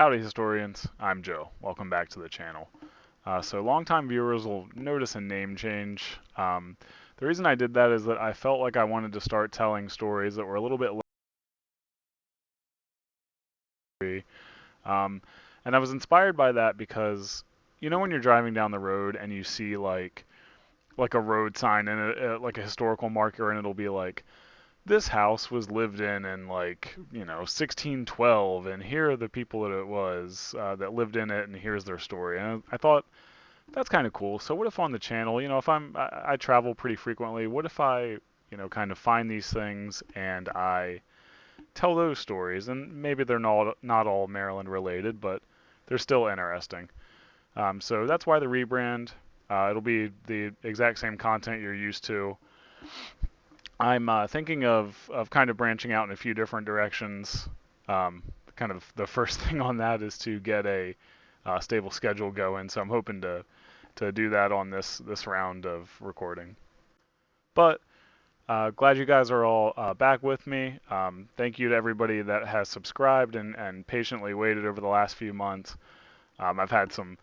Howdy Historians, I'm Joe. Welcome back to the channel. So longtime viewers will notice a name change. The reason I did that is that I felt like I wanted to start telling stories that were a little bit literary. And I was inspired by that because, you know, when you're driving down the road and you see like a road sign and like a historical marker, and it'll be like, this house was lived in like, 1612, and here are the people that it was that lived in it, and here's their story. And I thought that's kind of cool. So what if on the channel, if I travel pretty frequently, what if I, kind of find these things and I tell those stories, and maybe they're not all Maryland related, but they're still interesting. So that's why the rebrand. It'll be the exact same content you're used to. I'm thinking of kind of branching out in a few different directions. Kind of the first thing on that is to get a stable schedule going. So I'm hoping to do that on this round of recording. But glad you guys are all back with me. Thank you to everybody that has subscribed and patiently waited over the last few months. I've had some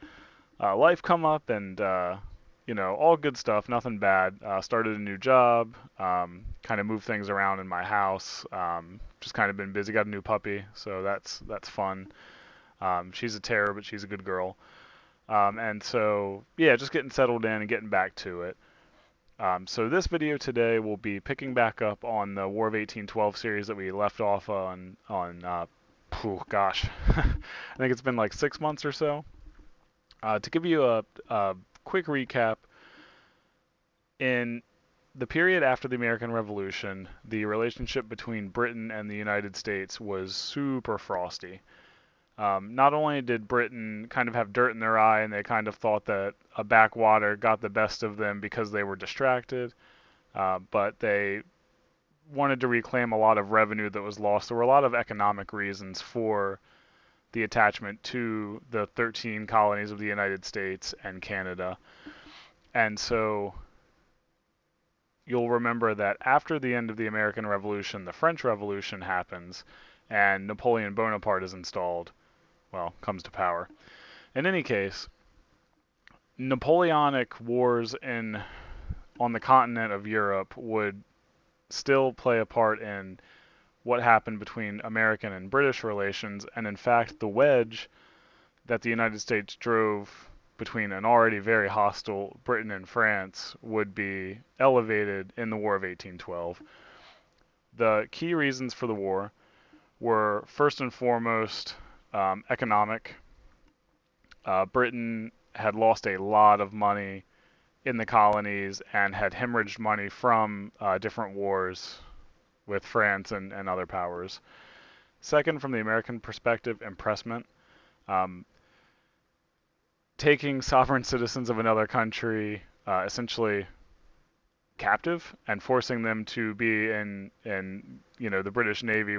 life come up and all good stuff, nothing bad. Started a new job, kind of moved things around in my house. Just kind of been busy. Got a new puppy, so that's fun. She's a terror, but she's a good girl. And so, yeah, just getting settled in and getting back to it. So this video today will be picking back up on the War of 1812 series that we left off on gosh, I think it's been like 6 months or so. To give you a quick recap, in the period after the American Revolution, the relationship between Britain and the United States was super frosty. Not only did Britain kind of have dirt in their eye and they kind of thought that a backwater got the best of them because they were distracted, but they wanted to reclaim a lot of revenue that was lost. There were a lot of economic reasons for the attachment to the 13 colonies of the United States and Canada. And so you'll remember that after the end of the American Revolution, the French Revolution happens, and Napoleon Bonaparte is installed. Well, comes to power. In any case, Napoleonic wars on the continent of Europe would still play a part in what happened between American and British relations, and in fact, the wedge that the United States drove between an already very hostile Britain and France would be elevated in the War of 1812. The key reasons for the war were first and foremost economic. Britain had lost a lot of money in the colonies and had hemorrhaged money from different wars with France and other powers. Second, from the American perspective, impressment. Taking sovereign citizens of another country essentially captive and forcing them to be in the British Navy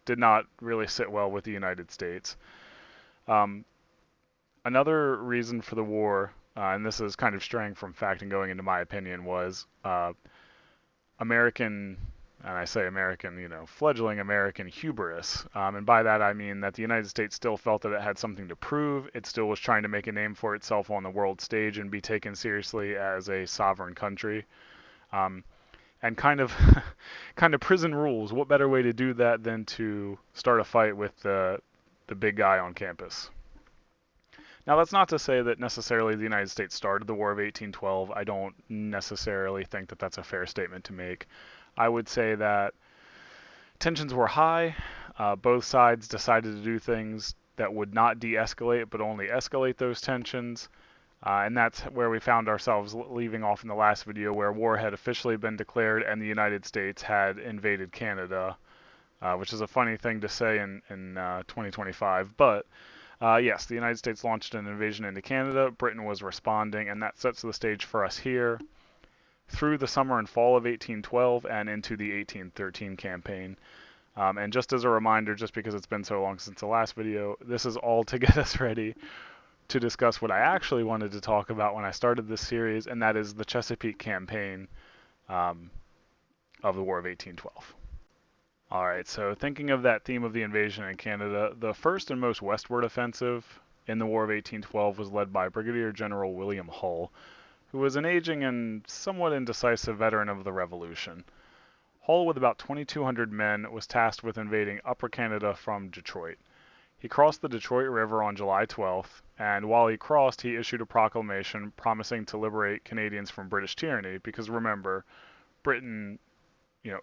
did not really sit well with the United States. Another reason for the war, and this is kind of straying from fact and going into my opinion, was American, and I say American, fledgling American hubris. And by that I mean that the United States still felt that it had something to prove. It still was trying to make a name for itself on the world stage and be taken seriously as a sovereign country. And kind of prison rules. What better way to do that than to start a fight with the big guy on campus? Now, that's not to say that necessarily the United States started the War of 1812. I don't necessarily think that that's a fair statement to make. I would say that tensions were high. Both sides decided to do things that would not de-escalate, but only escalate those tensions. And that's where we found ourselves leaving off in the last video, where war had officially been declared and the United States had invaded Canada, which is a funny thing to say in 2025. But yes, the United States launched an invasion into Canada. Britain was responding, and that sets the stage for us here through the summer and fall of 1812 and into the 1813 campaign. And just as a reminder, just because it's been so long since the last video, this is all to get us ready to discuss what I actually wanted to talk about when I started this series, and that is the Chesapeake campaign of the War of 1812. All right, so thinking of that theme of the invasion in Canada, the first and most westward offensive in the War of 1812 was led by Brigadier General William Hull, who was an aging and somewhat indecisive veteran of the Revolution. Hull, with about 2,200 men, was tasked with invading Upper Canada from Detroit. He crossed the Detroit River on July 12th, and while he crossed, he issued a proclamation promising to liberate Canadians from British tyranny, because remember, Britain,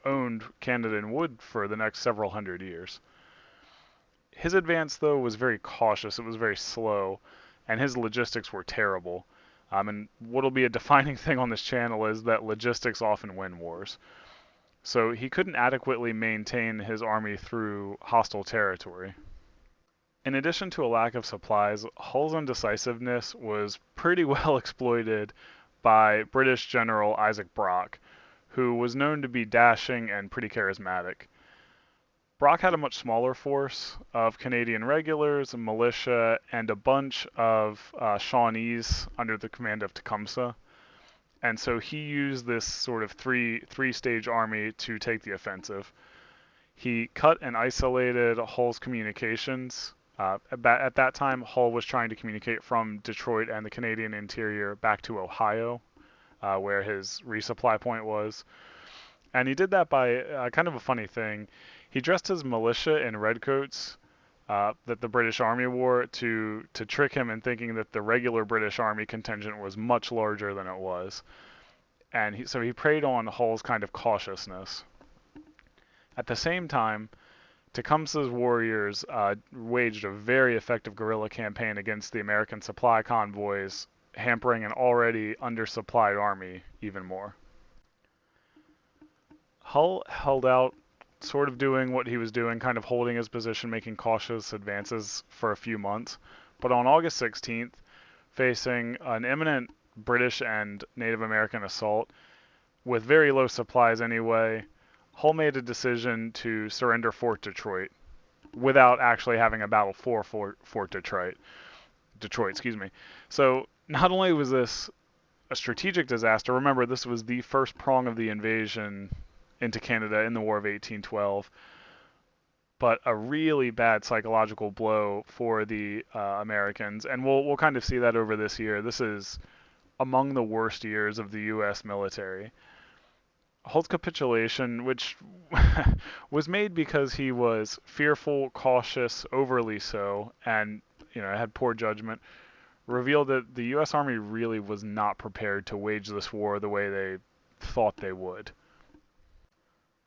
owned Canada and would for the next several hundred years. His advance, though, was very cautious. It was very slow, and his logistics were terrible. And what'll be a defining thing on this channel is that logistics often win wars. So he couldn't adequately maintain his army through hostile territory. In addition to a lack of supplies, Hull's indecisiveness was pretty well exploited by British General Isaac Brock, who was known to be dashing and pretty charismatic. Brock had a much smaller force of Canadian regulars, militia, and a bunch of Shawnees under the command of Tecumseh. And so he used this sort of three-stage army to take the offensive. He cut and isolated Hull's communications. At that time, Hull was trying to communicate from Detroit and the Canadian interior back to Ohio, where his resupply point was. And he did that by kind of a funny thing. He dressed his militia in redcoats that the British Army wore to trick him in thinking that the regular British Army contingent was much larger than it was. And so he preyed on Hull's kind of cautiousness. At the same time, Tecumseh's warriors waged a very effective guerrilla campaign against the American supply convoys, hampering an already undersupplied army even more. Hull held out, sort of doing what he was doing, kind of holding his position, making cautious advances for a few months. But on August 16th, facing an imminent British and Native American assault, with very low supplies anyway, Hull made a decision to surrender Fort Detroit without actually having a battle for Fort Detroit. So not only was this a strategic disaster, remember this was the first prong of the invasion into Canada in the War of 1812, but a really bad psychological blow for the Americans, and we'll kind of see that over this year. This is among the worst years of the U.S. military. Hull's capitulation, which was made because he was fearful, cautious, overly so, and had poor judgment, revealed that the U.S. Army really was not prepared to wage this war the way they thought they would.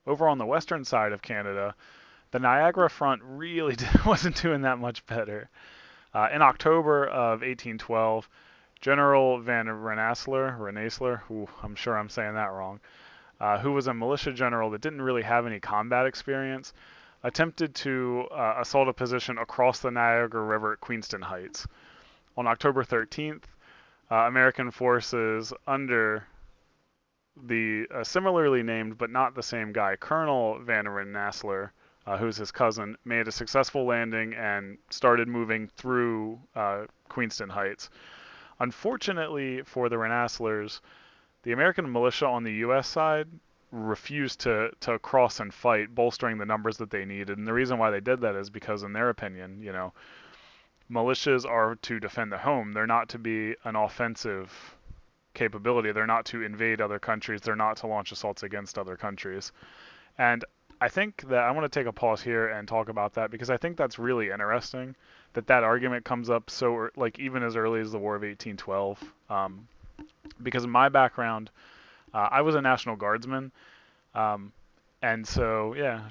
Over on the western side of Canada, the Niagara front really wasn't doing that much better. In October of 1812, General Van Rensselaer, who I'm sure I'm saying that wrong, who was a militia general that didn't really have any combat experience, attempted to assault a position across the Niagara River at Queenston Heights. On October 13th, American forces under the similarly named but not the same guy, Colonel Van Rensselaer, who's his cousin, made a successful landing and started moving through Queenston Heights. Unfortunately for the Rensselaers, the American militia on the U.S. side refused to cross and fight, bolstering the numbers that they needed. And the reason why they did that is because, in their opinion, militias are to defend the home. They're not to be an offensive capability. They're not to invade other countries. They're not to launch assaults against other countries. And I think that I want to take a pause here and talk about that, because I think that's really interesting that argument comes up so even as early as the War of 1812. Because in my background, I was a National Guardsman, and so yeah,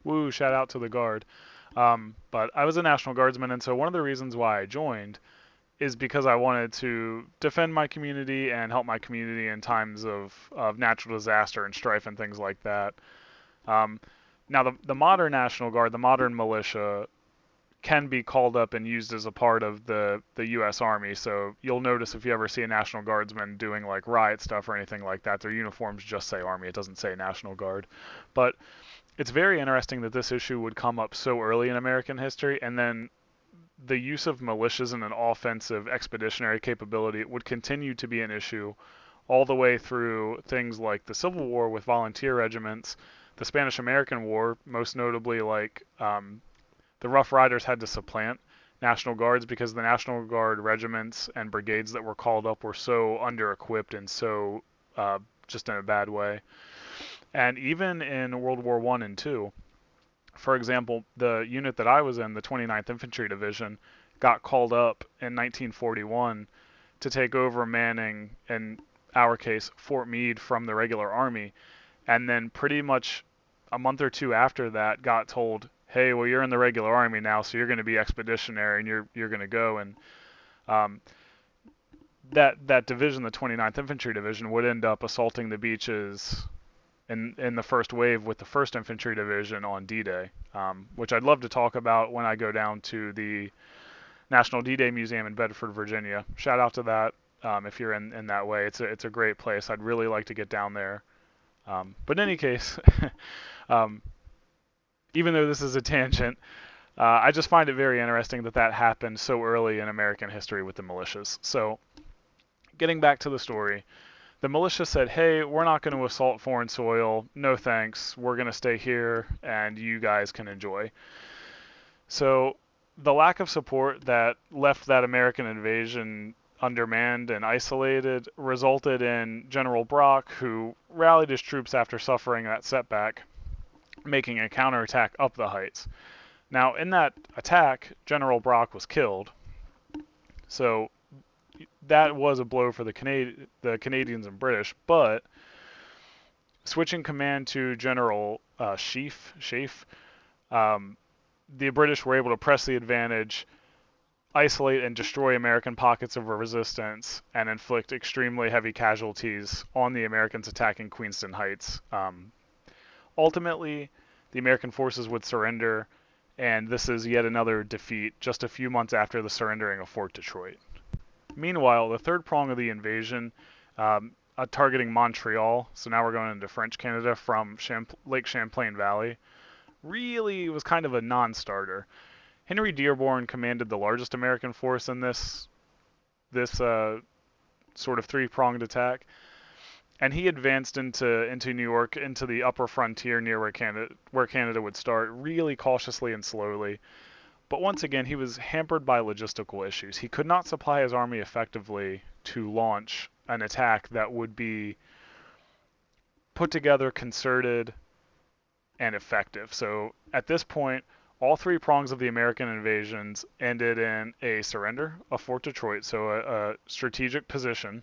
woo, shout out to the Guard. But I was a National Guardsman, and so one of the reasons why I joined is because I wanted to defend my community and help my community in times of natural disaster and strife and things like that. Now, the modern National Guard, the modern militia, can be called up and used as a part of the U.S. Army. So you'll notice if you ever see a National Guardsman doing like riot stuff or anything like that, their uniforms just say Army. It doesn't say National Guard. But it's very interesting that this issue would come up so early in American history, and then the use of militias in an offensive expeditionary capability would continue to be an issue all the way through things like the Civil War with volunteer regiments, the Spanish-American War, most notably, like the Rough Riders had to supplant National Guards because the National Guard regiments and brigades that were called up were so under-equipped and so just in a bad way. And even in World War I and II, for example, the unit that I was in, the 29th Infantry Division, got called up in 1941 to take over manning, in our case, Fort Meade from the regular army, and then pretty much a month or two after that got told, hey, well, you're in the regular army now, so you're going to be expeditionary and you're going to go. And um, that division, the 29th Infantry Division, would end up assaulting the beaches in the first wave with the 1st Infantry Division on D-Day, which I'd love to talk about when I go down to the National D-Day Museum in Bedford, Virginia. Shout out to that if you're in that way. It's a great place. I'd really like to get down there. But in any case, um, even though this is a tangent, I just find it very interesting that happened so early in American history with the militias. So, getting back to the story, the militia said, hey, we're not going to assault foreign soil. No thanks. We're going to stay here, and you guys can enjoy. So, the lack of support that left that American invasion undermanned and isolated resulted in General Brock, who rallied his troops after suffering that setback, making a counterattack up the heights. Now, in that attack, General Brock was killed, so that was a blow for the Canadians and British, but switching command to General Sheaffe, the British were able to press the advantage, isolate and destroy American pockets of resistance, and inflict extremely heavy casualties on the Americans attacking Queenston Heights. Ultimately, the American forces would surrender, and this is yet another defeat just a few months after the surrendering of Fort Detroit. Meanwhile, the third prong of the invasion, targeting Montreal, so now we're going into French Canada from Lake Champlain Valley, really was kind of a non-starter. Henry Dearborn commanded the largest American force in this sort of three-pronged attack, and he advanced into New York, into the upper frontier near where Canada would start, really cautiously and slowly. But once again, he was hampered by logistical issues. He could not supply his army effectively to launch an attack that would be put together, concerted, and effective. So at this point, all three prongs of the American invasions ended in a surrender of Fort Detroit, so a strategic position,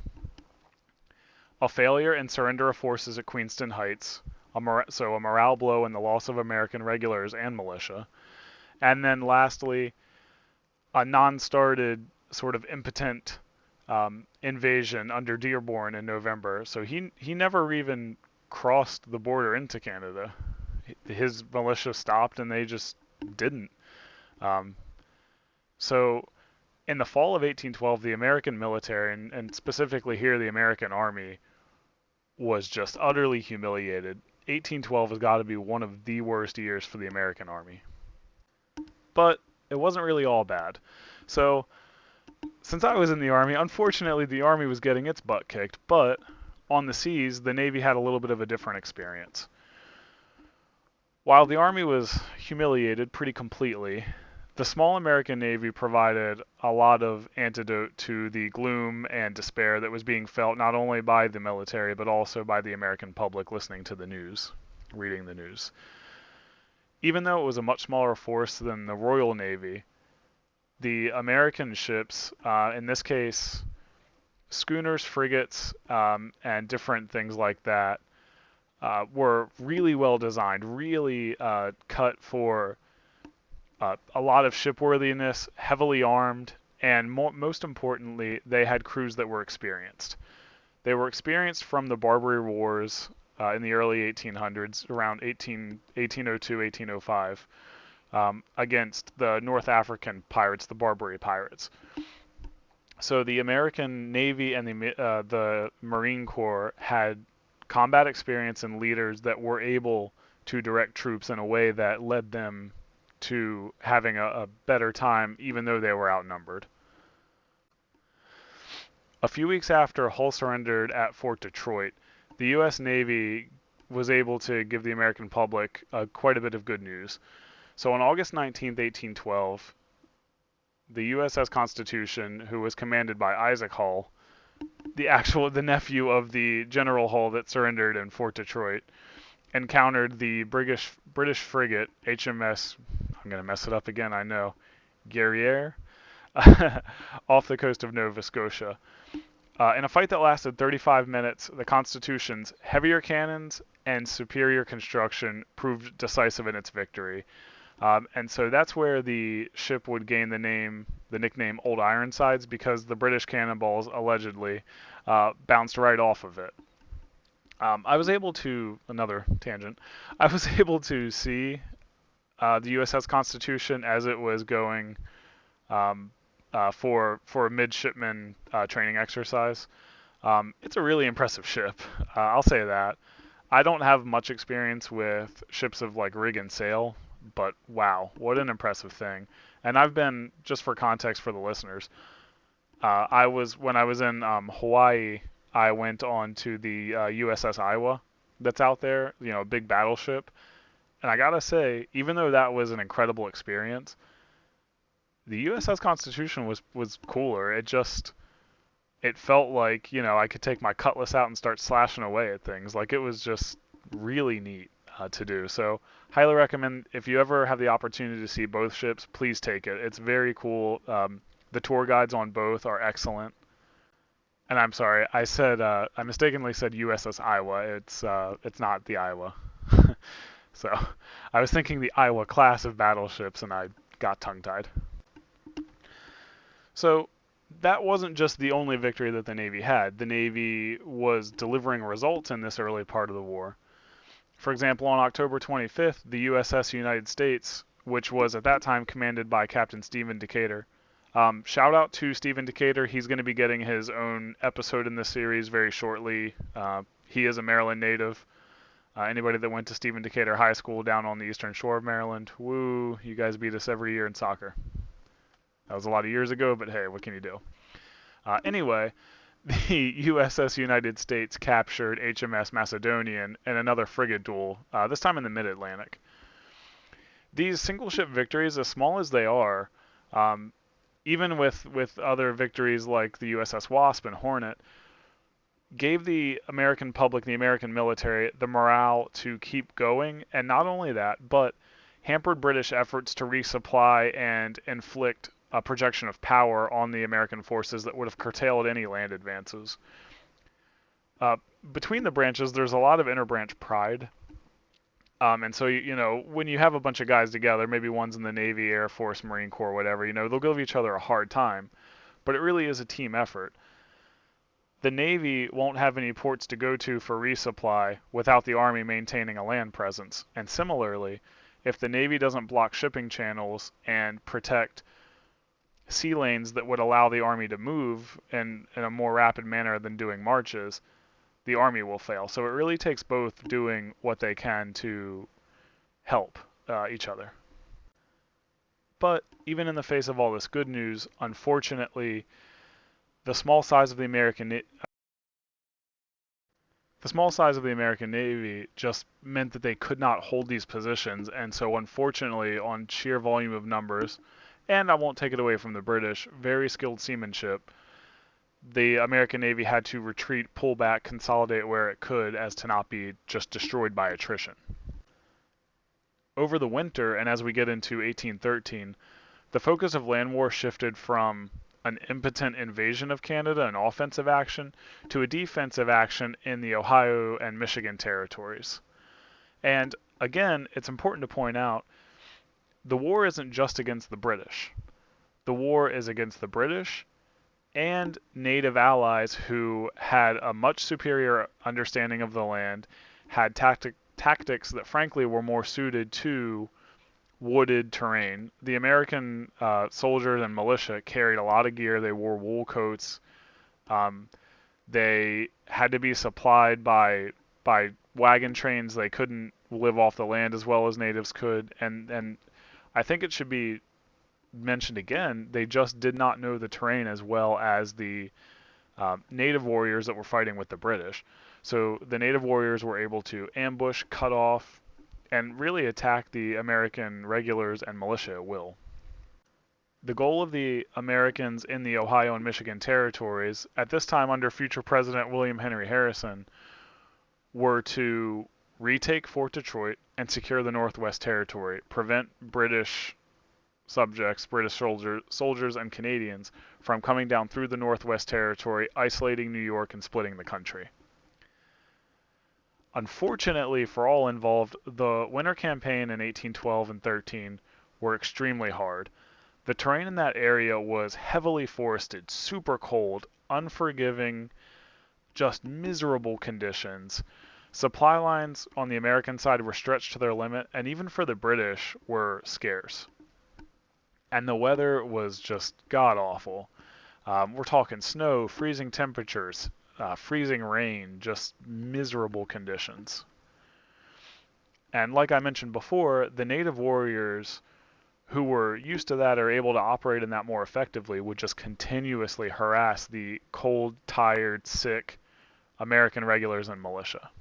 a failure and surrender of forces at Queenston Heights, so a morale blow and the loss of American regulars and militia, and then lastly, a non-started sort of impotent invasion under Dearborn in November. So he never even crossed the border into Canada. His militia stopped and they just didn't. So in the fall of 1812, the American military, and specifically here the American Army, was just utterly humiliated. 1812 has got to be one of the worst years for the American Army. But it wasn't really all bad. So since I was in the Army, unfortunately the Army was getting its butt kicked, but on the seas, the Navy had a little bit of a different experience. While the Army was humiliated pretty completely, the small American Navy provided a lot of antidote to the gloom and despair that was being felt not only by the military, but also by the American public listening to the news, reading the news. Even though it was a much smaller force than the Royal Navy, the American ships, in this case, schooners, frigates, and different things like that, were really well designed, really cut for a lot of shipworthiness, heavily armed, and most importantly, they had crews that were experienced. They were experienced from the Barbary Wars in the early 1800s, around 1802, 1805, against the North African pirates, the Barbary pirates. So the American Navy and the Marine Corps had combat experience and leaders that were able to direct troops in a way that led them to having a better time, even though they were outnumbered. A few weeks after Hull surrendered at Fort Detroit, the U.S. Navy was able to give the American public quite a bit of good news. So on August 19th, 1812, the USS Constitution, who was commanded by Isaac Hull, the nephew of the General Hull that surrendered in Fort Detroit, encountered the British frigate HMS. I'm gonna mess it up again, I know. Guerriere, off the coast of Nova Scotia. In a fight that lasted 35 minutes, the Constitution's heavier cannons and superior construction proved decisive in its victory. And so that's where the ship would gain the nickname Old Ironsides, because the British cannonballs allegedly bounced right off of it. I was able to, another tangent, I was able to see the USS Constitution as it was going um, for a midshipman training exercise. It's a really impressive ship. I'll say that. I don't have much experience with ships of like rig and sail, but wow, what an impressive thing. And I've been, just for context for the listeners, when I was in Hawaii, I went on to the USS Iowa that's out there, a big battleship. And I gotta say, even though that was an incredible experience, the USS Constitution was cooler. It felt like, I could take my cutlass out and start slashing away at things. Like, it was just really neat to do. So, highly recommend, if you ever have the opportunity to see both ships, please take it. It's very cool. The tour guides on both are excellent. And I'm sorry, I mistakenly said USS Iowa. It's not the Iowa. So, I was thinking the Iowa class of battleships, and I got tongue-tied. So, that wasn't just the only victory that the Navy had. The Navy was delivering results in this early part of the war. For example, on October 25th, the USS United States, which was at that time commanded by Captain Stephen Decatur. Shout out to Stephen Decatur. He's going to be getting his own episode in this series very shortly. He is a Maryland native. Anybody that went to Stephen Decatur High School down on the eastern shore of Maryland, woo, you guys beat us every year in soccer. That was a lot of years ago, but hey, what can you do? Anyway, the USS United States captured HMS Macedonian in another frigate duel, this time in the mid-Atlantic. These single-ship victories, as small as they are, even with other victories like the USS Wasp and Hornet, gave the American public, the American military, the morale to keep going, and not only that, but hampered British efforts to resupply and inflict a projection of power on the American forces that would have curtailed any land advances. Between the branches, there's a lot of interbranch pride. And so, when you have a bunch of guys together, maybe one's in the Navy, Air Force, Marine Corps, whatever, they'll give each other a hard time. But it really is a team effort. The Navy won't have any ports to go to for resupply without the Army maintaining a land presence. And similarly, if the Navy doesn't block shipping channels and protect sea lanes that would allow the Army to move in a more rapid manner than doing marches, the Army will fail. So it really takes both doing what they can to help each other. But even in the face of all this good news, unfortunately, the small size of the American Navy just meant that they could not hold these positions, and so unfortunately, on sheer volume of numbers, and I won't take it away from the British, very skilled seamanship, the American Navy had to retreat, pull back, consolidate where it could as to not be just destroyed by attrition. Over the winter, and as we get into 1813, the focus of land war shifted from an impotent invasion of Canada and offensive action to a defensive action in the Ohio and Michigan territories. And again, it's important to point out, the war isn't just against the British. The war is against the British and native allies who had a much superior understanding of the land, had tactics that frankly were more suited to wooded terrain. The American soldiers and militia carried a lot of gear. They wore wool coats. They had to be supplied by wagon trains. They couldn't live off the land as well as natives could. And I think it should be mentioned again, they just did not know the terrain as well as the native warriors that were fighting with the British. So the native warriors were able to ambush, cut off, and really attack the American regulars and militia at will. The goal of the Americans in the Ohio and Michigan territories, at this time under future President William Henry Harrison, were to retake Fort Detroit and secure the Northwest Territory, prevent British subjects, British soldiers and Canadians from coming down through the Northwest Territory, isolating New York and splitting the country. Unfortunately for all involved, the winter campaign in 1812 and 13 were extremely hard. The terrain in that area was heavily forested, super cold, unforgiving, just miserable conditions. Supply lines on the American side were stretched to their limit, and even for the British were scarce. And the weather was just god awful. We're talking snow, freezing temperatures, freezing rain, just miserable conditions. And like I mentioned before, the native warriors who were used to that or able to operate in that more effectively would just continuously harass the cold, tired, sick American regulars and militia.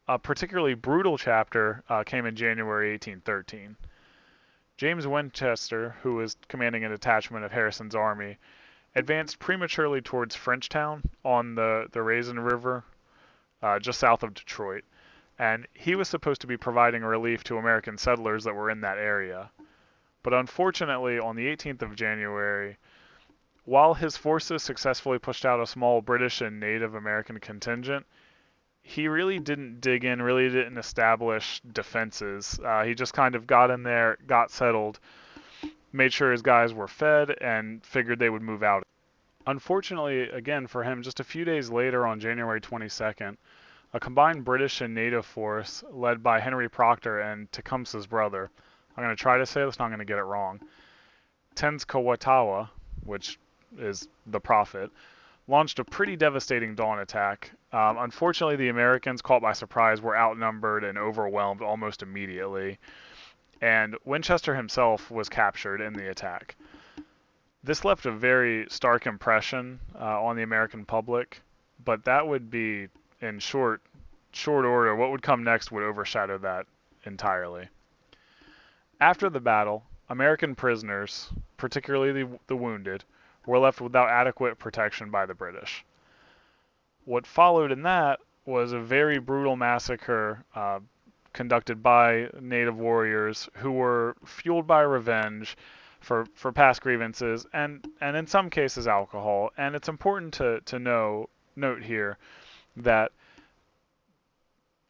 A particularly brutal chapter came in January 1813. James Winchester, who was commanding a detachment of Harrison's army, advanced prematurely towards Frenchtown on the Raisin River, just south of Detroit, and he was supposed to be providing relief to American settlers that were in that area. But unfortunately, on the 18th of January, while his forces successfully pushed out a small British and Native American contingent, he really didn't dig in, really didn't establish defenses. He just kind of got in there, got settled, made sure his guys were fed, and figured they would move out. Unfortunately, again for him, just a few days later on January 22nd, a combined British and native force led by Henry Proctor and Tecumseh's brother, I'm going to try to say this, not going to get it wrong, Tenskwatawa, which is the prophet, launched a pretty devastating dawn attack. Unfortunately, the Americans, caught by surprise, were outnumbered and overwhelmed almost immediately, and Winchester himself was captured in the attack. This left a very stark impression on the American public, but that would be, in short order, what would come next would overshadow that entirely. After the battle, American prisoners, particularly the wounded, were left without adequate protection by the British. What followed in that was a very brutal massacre conducted by native warriors who were fueled by revenge for past grievances and in some cases alcohol. And it's important to note here that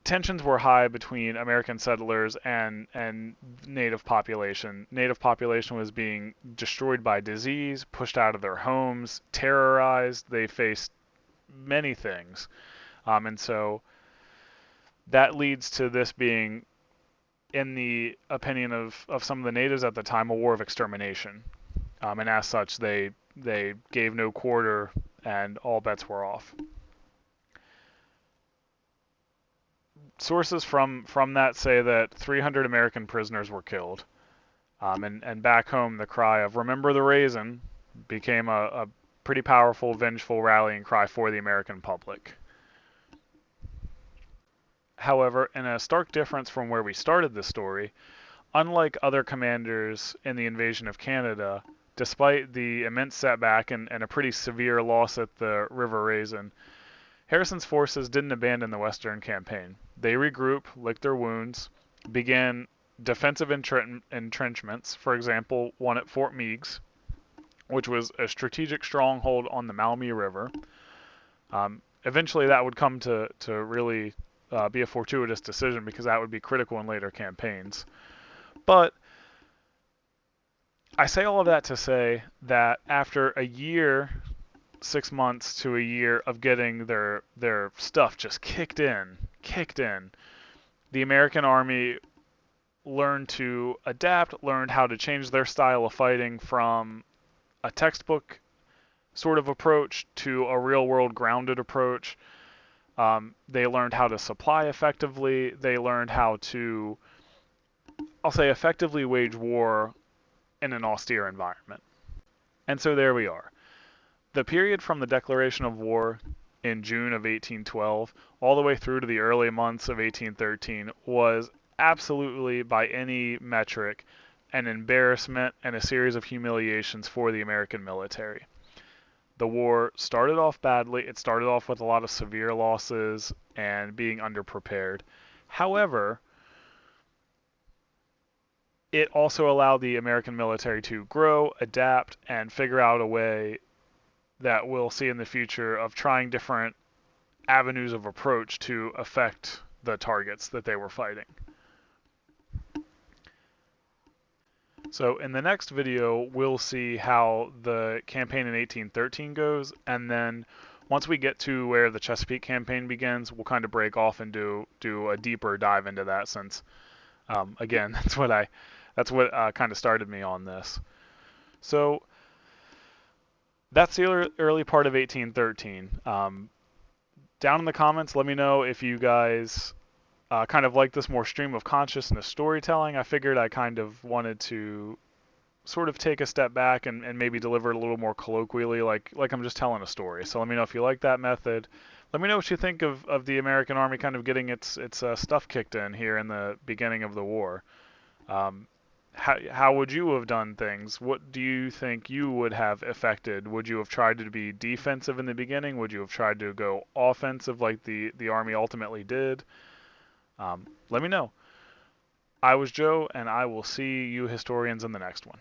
tensions were high between American settlers and native population. Native population was being destroyed by disease, pushed out of their homes, terrorized. They faced many things. And so that leads to this being, in the opinion of some of the natives at the time, a war of extermination. And as such, they gave no quarter and all bets were off. Sources from that say that 300 American prisoners were killed. And back home, the cry of "Remember the Raisin" became a pretty powerful, vengeful rallying cry for the American public. However, in a stark difference from where we started the story, unlike other commanders in the invasion of Canada, despite the immense setback and a pretty severe loss at the River Raisin, Harrison's forces didn't abandon the Western campaign. They regrouped, licked their wounds, began defensive entrenchments, for example, one at Fort Meigs, which was a strategic stronghold on the Maumee River. Eventually that would come to really be a fortuitous decision because that would be critical in later campaigns. But I say all of that to say that after a year, 6 months to a year of getting their stuff just kicked in, the American army learned to adapt, learned how to change their style of fighting from a textbook sort of approach to a real-world grounded approach. They learned how to supply effectively. They learned how to, I'll say, effectively wage war in an austere environment. And so there we are. The period from the declaration of war in June of 1812 all the way through to the early months of 1813 was absolutely, by any metric, an embarrassment and a series of humiliations for the American military. The war started off badly. It started off with a lot of severe losses and being underprepared. However, it also allowed the American military to grow, adapt, and figure out a way that we'll see in the future of trying different avenues of approach to affect the targets that they were fighting. So in the next video, we'll see how the campaign in 1813 goes, and then once we get to where the Chesapeake campaign begins, we'll kind of break off and do a deeper dive into that, since again, that's what kind of started me on this. So that's the early part of 1813. Down in the comments, let me know if you guys kind of like this more stream of consciousness storytelling. I figured I kind of wanted to sort of take a step back and maybe deliver it a little more colloquially, like I'm just telling a story. So let me know if you like that method. Let me know what you think of the American Army kind of getting its stuff kicked in here in the beginning of the war. How would you have done things? What do you think you would have affected? Would you have tried to be defensive in the beginning? Would you have tried to go offensive like the Army ultimately did? Let me know. I was Joe, and I will see you historians in the next one.